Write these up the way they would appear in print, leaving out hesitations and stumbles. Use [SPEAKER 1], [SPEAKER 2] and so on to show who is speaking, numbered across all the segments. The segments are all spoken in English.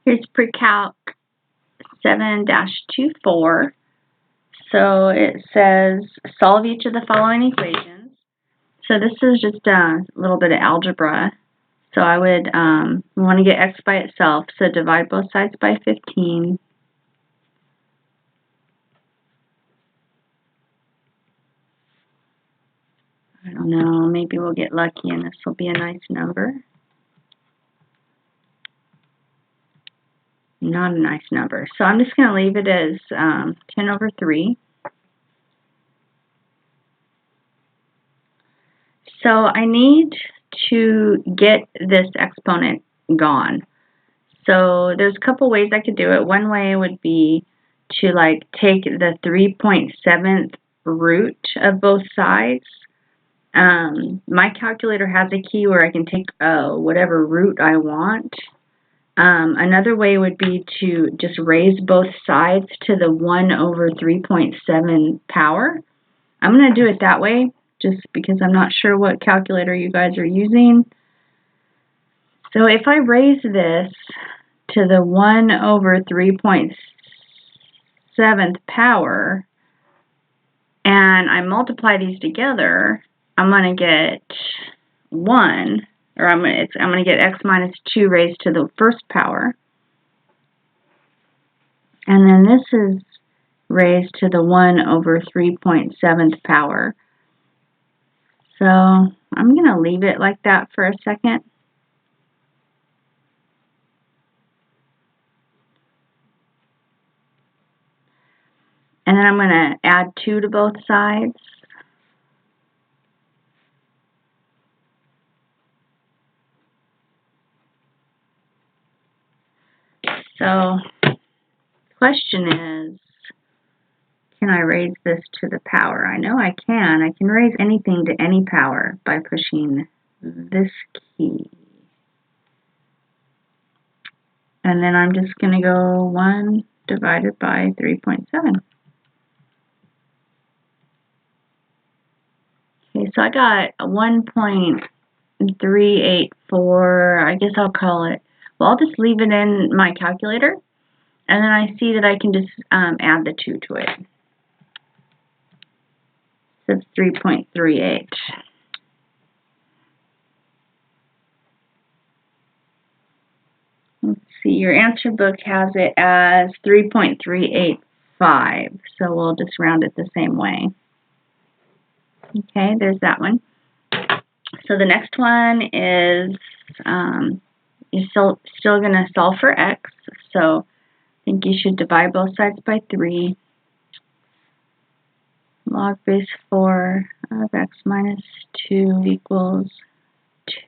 [SPEAKER 1] Here's Precalc 7-24. So it says solve each of the following equations. So this is just a little bit of algebra. So I would want to get x by itself. So divide both sides by 15. I don't know, maybe we'll get lucky and this will be a nice number. Not a nice number. So I'm just going to leave it as 10 over 3. So I need to get this exponent gone. So there's a couple ways I could do it. One way would be to take the 3.7th root of both sides. My calculator has a key where I can take whatever root I want. Another way would be to just raise both sides to the 1 over 3.7 power. I'm going to do it that way just because I'm not sure what calculator you guys are using. So if I raise this to the 1 over 3.7th power and I multiply these together, I'm going to get 1, or I'm going to get x minus 2 raised to the first power. And then this is raised to the 1 over 3.7th power. So I'm going to leave it like that for a second. And then I'm going to add 2 to both sides. So the question is, can I raise this to the power? I know I can. I can raise anything to any power by pushing this key. And then I'm just going to go 1 divided by 3.7. Okay, so I got 1.384, I guess I'll call it. Well, I'll just leave it in my calculator, and then I see that I can just add the 2 to it. So it's 3.38. Let's see, your answer book has it as 3.385, so we'll just round it the same way. Okay, there's that one. So the next one is you're still going to solve for x. So I think you should divide both sides by 3. Log base 4 of x minus 2 equals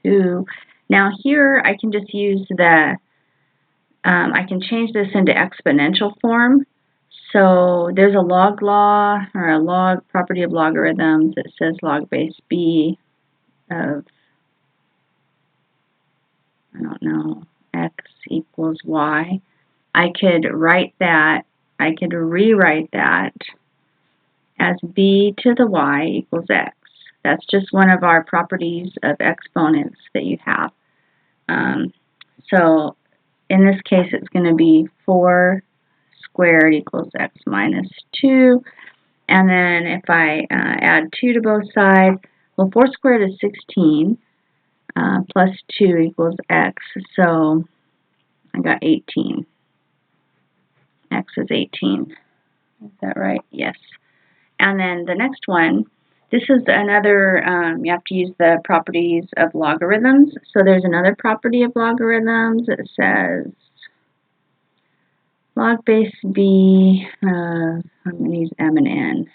[SPEAKER 1] 2. Now here I can just use the, I can change this into exponential form. So there's a log law, or a log property of logarithms that says log base b of, I don't know, x equals y. I could write that, I could rewrite that as b to the y equals x. That's just one of our properties of exponents that you have. So in this case, it's going to be 4 squared equals x minus 2. And then if I add 2 to both sides, well, 4 squared is 16, plus 2 equals x. So I got 18. X is 18. Is that right? Yes. And then the next one, this is another, you have to use the properties of logarithms. So there's another property of logarithms that says log base b, I'm going to use m and n.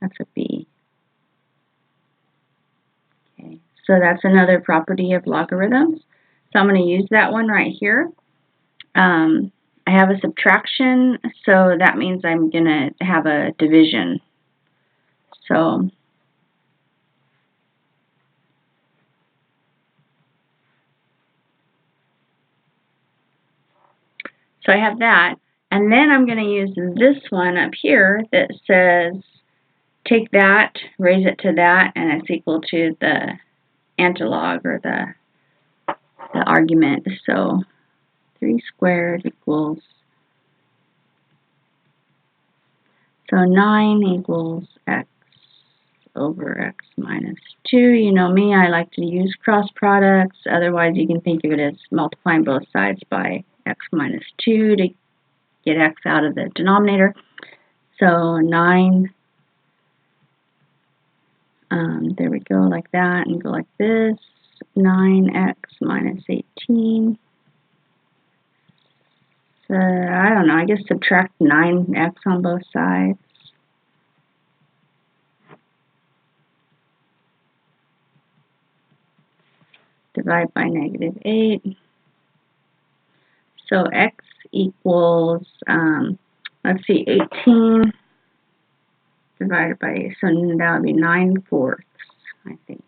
[SPEAKER 1] That's a b. Okay, so that's another property of logarithms. So I'm going to use that one right here. I have a subtraction, so that means I'm going to have a division. So I have that, and then I'm going to use this one up here that says take that, raise it to that, and it's equal to the analog or the argument. So 3 squared equals, so 9 equals x over x minus 2. You know me, I like to use cross products. Otherwise, you can think of it as multiplying both sides by x minus 2 to get x out of the denominator. So 9, there we go, like that, and go like this. 9x minus 18. So, I don't know, I guess subtract 9x on both sides. Divide by negative 8. So x equals, let's see, 18 divided by 8. So that would be 9/4, I think.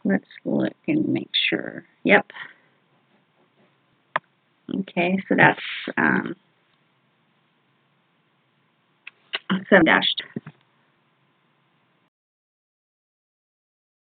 [SPEAKER 1] Let's look and make sure. Yep. Okay, so that's 7-2.